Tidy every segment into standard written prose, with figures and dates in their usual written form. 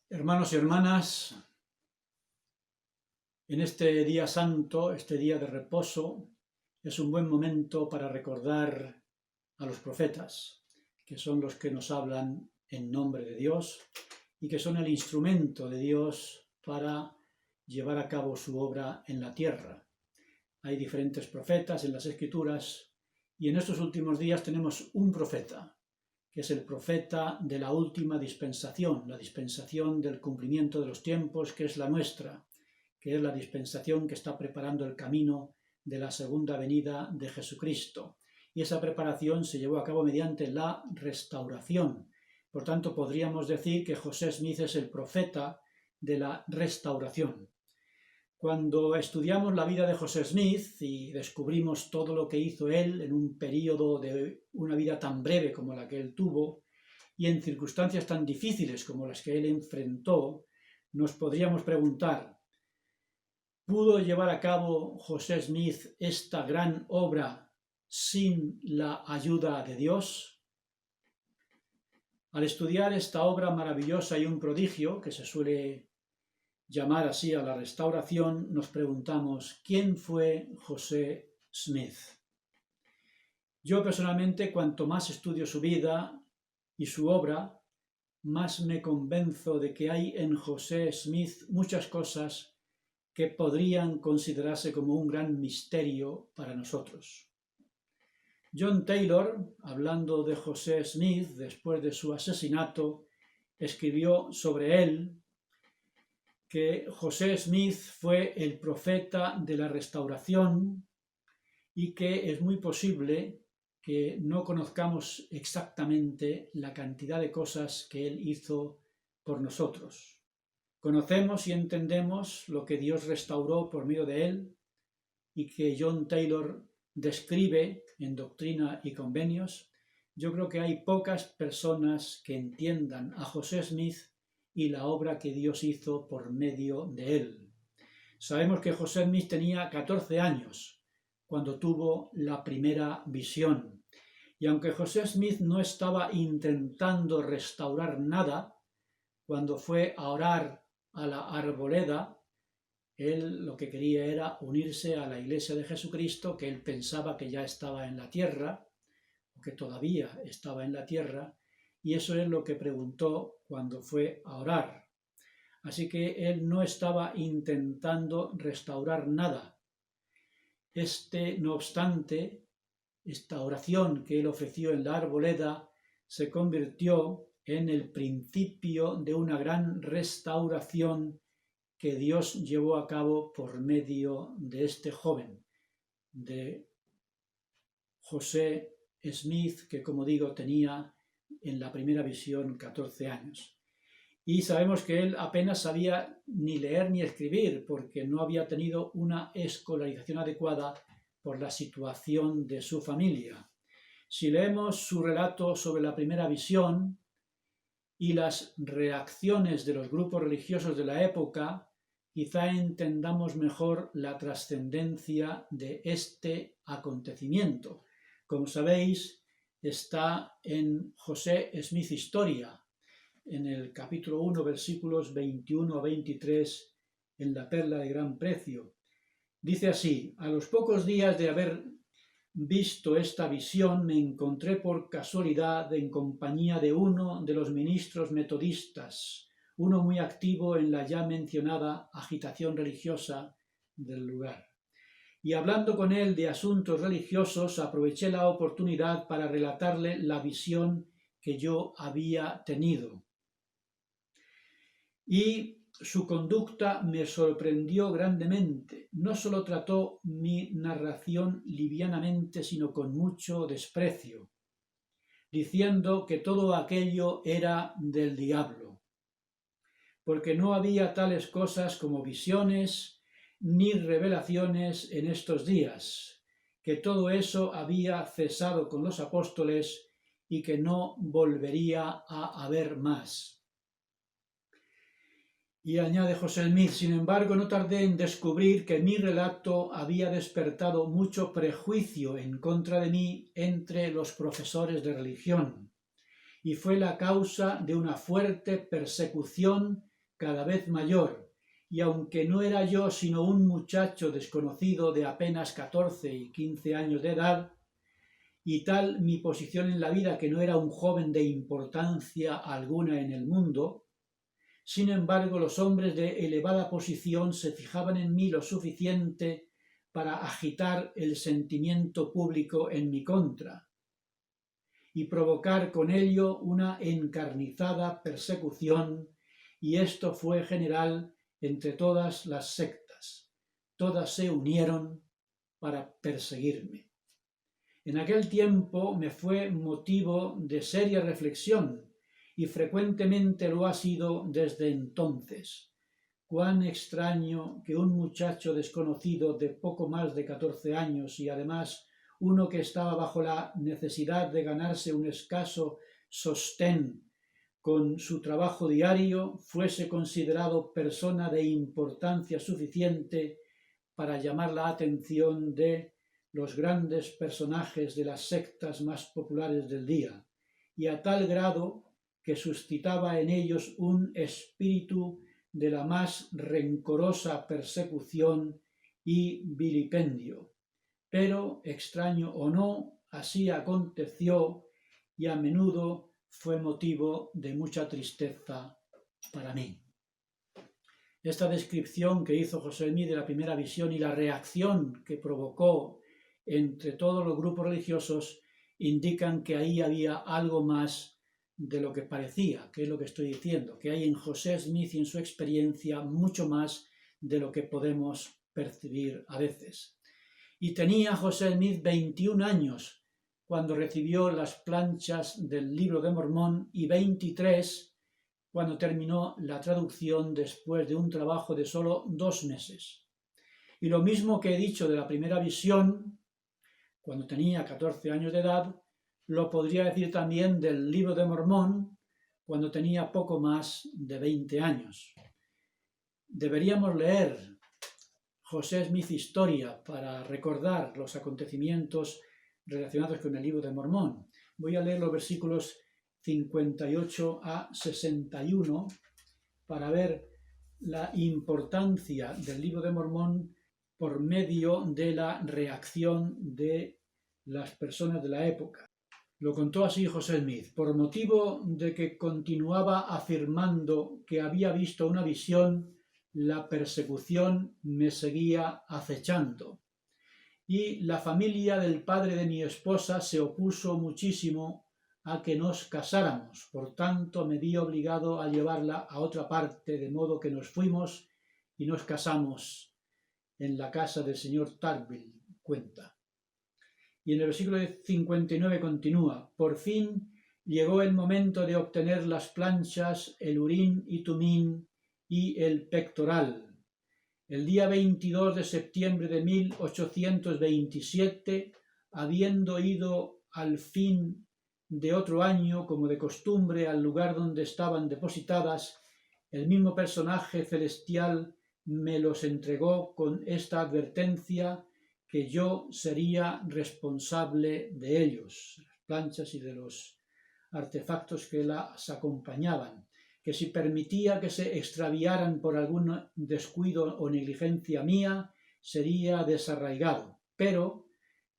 Hermanos y hermanas, en este día santo, este día de reposo, es un buen momento para recordar a los profetas, que son los que nos hablan en nombre de Dios y que son el instrumento de Dios para llevar a cabo su obra en la tierra. Hay diferentes profetas en las Escrituras y en estos últimos días tenemos un profeta, que es el profeta de la última dispensación, la dispensación del cumplimiento de los tiempos, que es la nuestra, que es la dispensación que está preparando el camino de la segunda venida de Jesucristo. Y esa preparación se llevó a cabo mediante la restauración. Por tanto, podríamos decir que José Smith es el profeta de la restauración. Cuando estudiamos la vida de José Smith y descubrimos todo lo que hizo él en un periodo de una vida tan breve como la que él tuvo y en circunstancias tan difíciles como las que él enfrentó, nos podríamos preguntar, ¿pudo llevar a cabo José Smith esta gran obra sin la ayuda de Dios? Al estudiar esta obra maravillosa y un prodigio, que se suele llamar así a la restauración, nos preguntamos, ¿quién fue José Smith? Yo personalmente, cuanto más estudio su vida y su obra, más me convenzo de que hay en José Smith muchas cosas que podrían considerarse como un gran misterio para nosotros. John Taylor, hablando de José Smith después de su asesinato, escribió sobre él que José Smith fue el profeta de la restauración y que es muy posible que no conozcamos exactamente la cantidad de cosas que él hizo por nosotros. Conocemos y entendemos lo que Dios restauró por medio de él y que John Taylor describe en Doctrina y Convenios. Yo creo que hay pocas personas que entiendan a José Smith y la obra que Dios hizo por medio de él. Sabemos que José Smith tenía 14 años cuando tuvo la primera visión. Y aunque José Smith no estaba intentando restaurar nada, cuando fue a orar a la arboleda, él lo que quería era unirse a la Iglesia de Jesucristo, que él pensaba que ya estaba en la tierra, o que todavía estaba en la tierra, y eso es lo que preguntó cuando fue a orar. Así que él no estaba intentando restaurar nada. No obstante, esta oración que él ofreció en la arboleda se convirtió en el principio de una gran restauración que Dios llevó a cabo por medio de este joven, de José Smith, que como digo tenía en la primera visión 14 años. Y sabemos que él apenas sabía ni leer ni escribir porque no había tenido una escolarización adecuada por la situación de su familia. Si leemos su relato sobre la primera visión y las reacciones de los grupos religiosos de la época, quizá entendamos mejor la trascendencia de este acontecimiento. Como sabéis, está en José Smith Historia, en el capítulo 1, versículos 21 a 23, en la perla de gran precio. Dice así: a los pocos días de haber visto esta visión, me encontré por casualidad en compañía de uno de los ministros metodistas, uno muy activo en la ya mencionada agitación religiosa del lugar. Y hablando con él de asuntos religiosos, aproveché la oportunidad para relatarle la visión que yo había tenido. Y su conducta me sorprendió grandemente. No solo trató mi narración livianamente, sino con mucho desprecio, diciendo que todo aquello era del diablo, porque no había tales cosas como visiones ni revelaciones en estos días, que todo eso había cesado con los apóstoles y que no volvería a haber más. Y añade José Smith: sin embargo, no tardé en descubrir que mi relato había despertado mucho prejuicio en contra de mí entre los profesores de religión, y fue la causa de una fuerte persecución cada vez mayor, y aunque no era yo sino un muchacho desconocido de apenas 14 y 15 años de edad, y tal mi posición en la vida que no era un joven de importancia alguna en el mundo, sin embargo los hombres de elevada posición se fijaban en mí lo suficiente para agitar el sentimiento público en mi contra y provocar con ello una encarnizada persecución, y esto fue general entre todas las sectas. Todas se unieron para perseguirme. En aquel tiempo me fue motivo de seria reflexión, y frecuentemente lo ha sido desde entonces. Cuán extraño que un muchacho desconocido de poco más de 14 años y además uno que estaba bajo la necesidad de ganarse un escaso sostén con su trabajo diario fuese considerado persona de importancia suficiente para llamar la atención de los grandes personajes de las sectas más populares del día, y a tal grado que suscitaba en ellos un espíritu de la más rencorosa persecución y vilipendio. Pero, extraño o no, así aconteció, y a menudo fue motivo de mucha tristeza para mí. Esta descripción que hizo José Smith de la primera visión y la reacción que provocó entre todos los grupos religiosos indican que ahí había algo más de lo que parecía, que es lo que estoy diciendo, que hay en José Smith y en su experiencia mucho más de lo que podemos percibir a veces. Y tenía José Smith 21 años cuando recibió las planchas del Libro de Mormón y 23 cuando terminó la traducción después de un trabajo de solo 2 meses. Y lo mismo que he dicho de la primera visión, cuando tenía 14 años de edad, lo podría decir también del Libro de Mormón, cuando tenía poco más de 20 años. Deberíamos leer José Smith Historia para recordar los acontecimientos relacionados con el Libro de Mormón. Voy a leer los versículos 58 a 61 para ver la importancia del Libro de Mormón por medio de la reacción de las personas de la época. Lo contó así José Smith: por motivo de que continuaba afirmando que había visto una visión, la persecución me seguía acechando, y la familia del padre de mi esposa se opuso muchísimo a que nos casáramos. Por tanto, me vi obligado a llevarla a otra parte, de modo que nos fuimos y nos casamos en la casa del señor Tarville, cuenta. Y en el versículo 59 continúa: por fin llegó el momento de obtener las planchas, el Urim y Tumim y el pectoral. El día 22 de septiembre de 1827, habiendo ido al fin de otro año, como de costumbre, al lugar donde estaban depositadas, el mismo personaje celestial me los entregó con esta advertencia, que yo sería responsable de ellos, las planchas y de los artefactos que las acompañaban, que si permitía que se extraviaran por algún descuido o negligencia mía, sería desarraigado, pero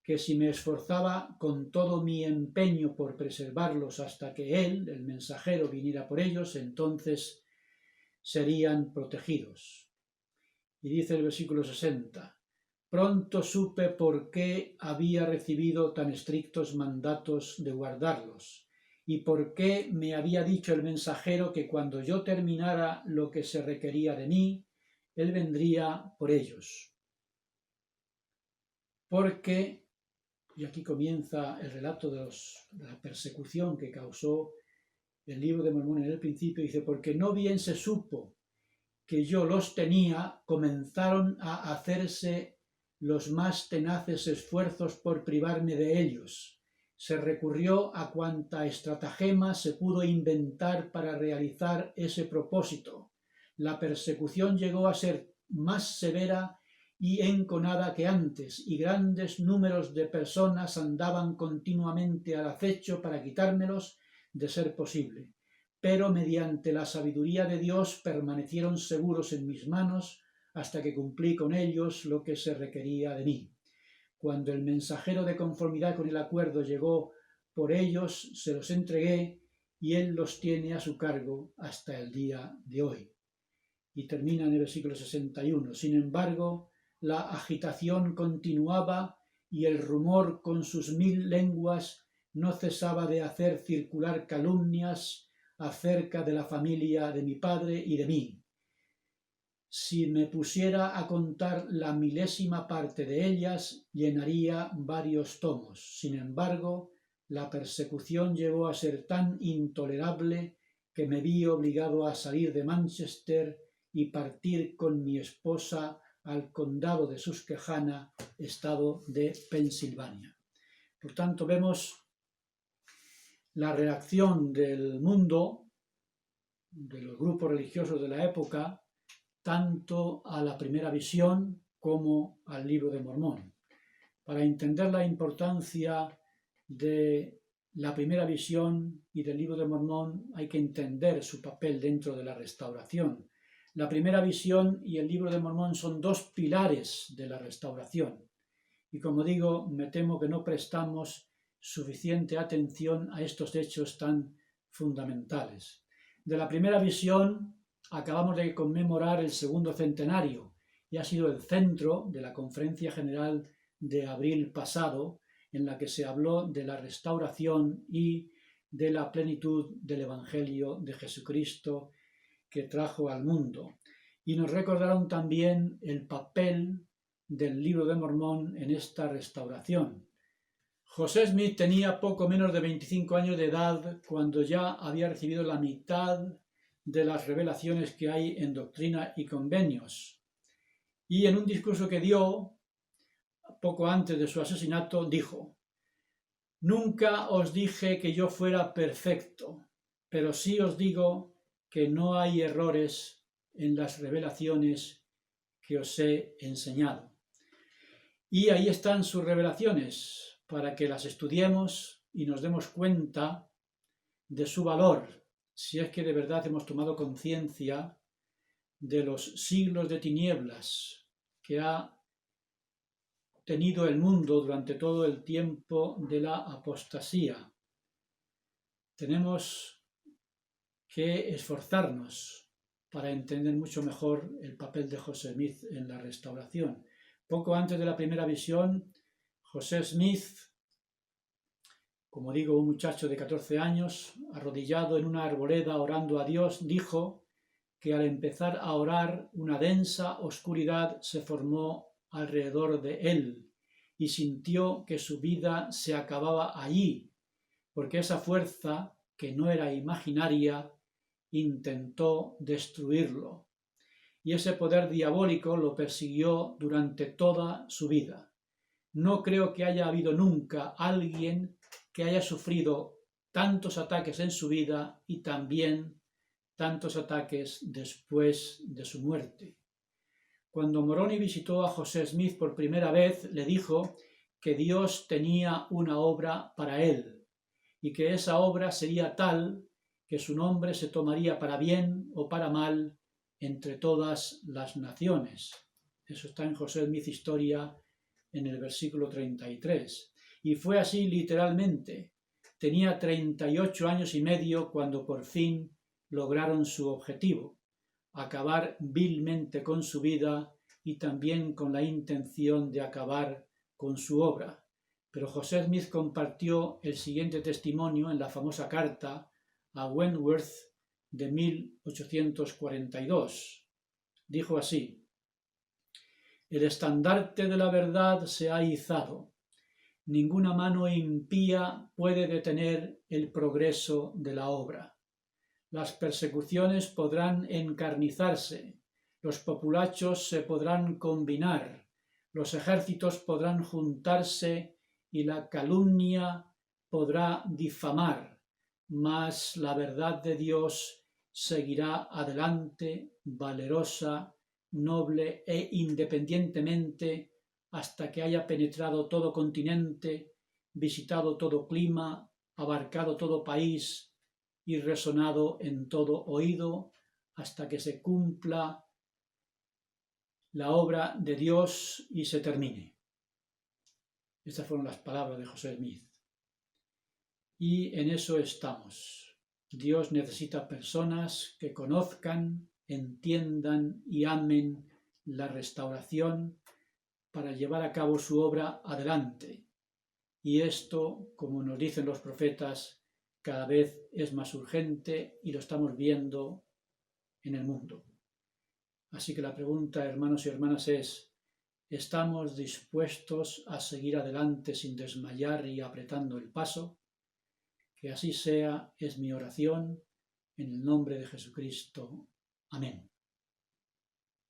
que si me esforzaba con todo mi empeño por preservarlos hasta que él, el mensajero, viniera por ellos, entonces serían protegidos. Y dice el versículo 60, pronto supe por qué había recibido tan estrictos mandatos de guardarlos, y por qué me había dicho el mensajero que cuando yo terminara lo que se requería de mí, él vendría por ellos. Porque, y aquí comienza el relato de la persecución que causó el Libro de Mormón en el principio, dice: porque no bien se supo que yo los tenía, comenzaron a hacerse los más tenaces esfuerzos por privarme de ellos. Se recurrió a cuanta estratagema se pudo inventar para realizar ese propósito. La persecución llegó a ser más severa y enconada que antes, y grandes números de personas andaban continuamente al acecho para quitármelos, de ser posible. pero mediante la sabiduría de Dios permanecieron seguros en mis manos hasta que cumplí con ellos lo que se requería de mí. Cuando el mensajero de conformidad con el acuerdo llegó por ellos, se los entregué y él los tiene a su cargo hasta el día de hoy. Y termina en el versículo 61. Sin embargo, la agitación continuaba y el rumor con sus 1000 lenguas no cesaba de hacer circular calumnias acerca de la familia de mi padre y de mí. Si me pusiera a contar la milésima parte de ellas, llenaría varios tomos. Sin embargo, la persecución llegó a ser tan intolerable que me vi obligado a salir de Manchester y partir con mi esposa al condado de Susquehanna, estado de Pensilvania. Por tanto, vemos la reacción del mundo, de los grupos religiosos de la época, tanto a la primera visión como al libro de Mormón. Para entender la importancia de la primera visión y del libro de Mormón hay que entender su papel dentro de la restauración. La primera visión y el libro de Mormón son dos pilares de la restauración. Y como digo, me temo que no prestamos suficiente atención a estos hechos tan fundamentales. De la primera visión acabamos de conmemorar el segundo centenario y ha sido el centro de la Conferencia General de abril pasado, en la que se habló de la restauración y de la plenitud del Evangelio de Jesucristo que trajo al mundo. Y nos recordaron también el papel del libro de Mormón en esta restauración. José Smith tenía poco menos de 25 años de edad cuando ya había recibido la mitad de las revelaciones que hay en Doctrina y Convenios. Y en un discurso que dio poco antes de su asesinato dijo: «Nunca os dije que yo fuera perfecto, pero sí os digo que no hay errores en las revelaciones que os he enseñado». Y ahí están sus revelaciones, para que las estudiemos y nos demos cuenta de su valor, si es que de verdad hemos tomado conciencia de los siglos de tinieblas que ha tenido el mundo durante todo el tiempo de la apostasía. Tenemos que esforzarnos para entender mucho mejor el papel de José Smith en la restauración. Poco antes de la primera visión, José Smith, como digo, un muchacho de 14 años, arrodillado en una arboleda orando a Dios, dijo que al empezar a orar una densa oscuridad se formó alrededor de él y sintió que su vida se acababa allí, porque esa fuerza, que no era imaginaria, intentó destruirlo. Y ese poder diabólico lo persiguió durante toda su vida. No creo que haya habido nunca alguien que haya sufrido tantos ataques en su vida y también tantos ataques después de su muerte. Cuando Moroni visitó a José Smith por primera vez, le dijo que Dios tenía una obra para él y que esa obra sería tal que su nombre se tomaría para bien o para mal entre todas las naciones. Eso está en José Smith Historia, en el versículo 33. Y fue así literalmente. Tenía 38 años y medio cuando por fin lograron su objetivo: acabar vilmente con su vida y también con la intención de acabar con su obra. Pero José Smith compartió el siguiente testimonio en la famosa carta a Wentworth de 1842. Dijo así: «El estandarte de la verdad se ha izado. Ninguna mano impía puede detener el progreso de la obra. Las persecuciones podrán encarnizarse, los populachos se podrán combinar, los ejércitos podrán juntarse y la calumnia podrá difamar, mas la verdad de Dios seguirá adelante, valerosa, noble e independientemente, hasta que haya penetrado todo continente, visitado todo clima, abarcado todo país y resonado en todo oído hasta que se cumpla la obra de Dios y se termine. Estas fueron las palabras de José Smith. Y en eso estamos. Dios necesita personas que conozcan, entiendan y amen la restauración para llevar a cabo su obra adelante. Y esto, como nos dicen los profetas, cada vez es más urgente y lo estamos viendo en el mundo. Así que la pregunta, hermanos y hermanas, es: ¿estamos dispuestos a seguir adelante sin desmayar y apretando el paso? Que así sea, es mi oración, en el nombre de Jesucristo. Amén.